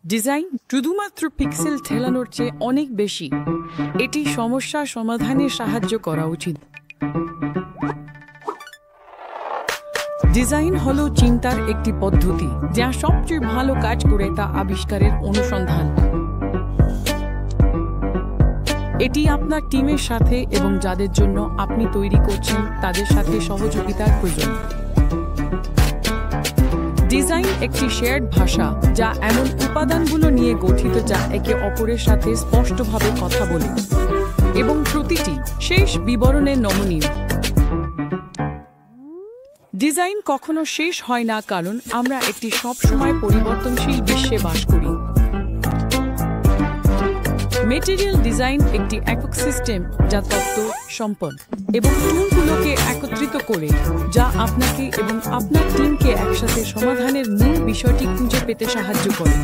Design শুধুমাত্র pixel ঠেলানোর চেয়ে অনেক বেশি। এটি সমস্যা সমাধানে সাহায্য করা উচিত। ডিজাইন হলো চিন্তার একটি পদ্ধতি যা সবচেয়ে ভালো কাজ করে তা আবিষ্কারের অনুসন্ধান। এটি আপনার টিমের সাথে এবং যাদের জন্য আপনি তৈরি করছেন তাদের সাথে সহযোগিতার প্রয়োজন। ডিজাইন একটি শেয়ার্ড ভাষা যা এমন উপাদানগুলো নিয়ে গঠিত যা একে অপরের সাথে স্পষ্টভাবে কথা বলে এবং প্রতিটি শেষ বিবরণে নমনীয়। ডিজাইন কখনো শেষ হয় না কারণ আমরা একটি সবসময় পরিবর্তনশীল বিশ্বে বাস করি। মেটেরিয়াল ডিজাইন একটি একক সিস্টেম যা তত্ত্ব, সম্পদ এবং টুলগুলোকে একত্রিত করে যা আপনাকে এবং আপনার টিমকে একসাথে সমাধানের মূল বিষয়টি খুঁজে পেতে সাহায্য করে।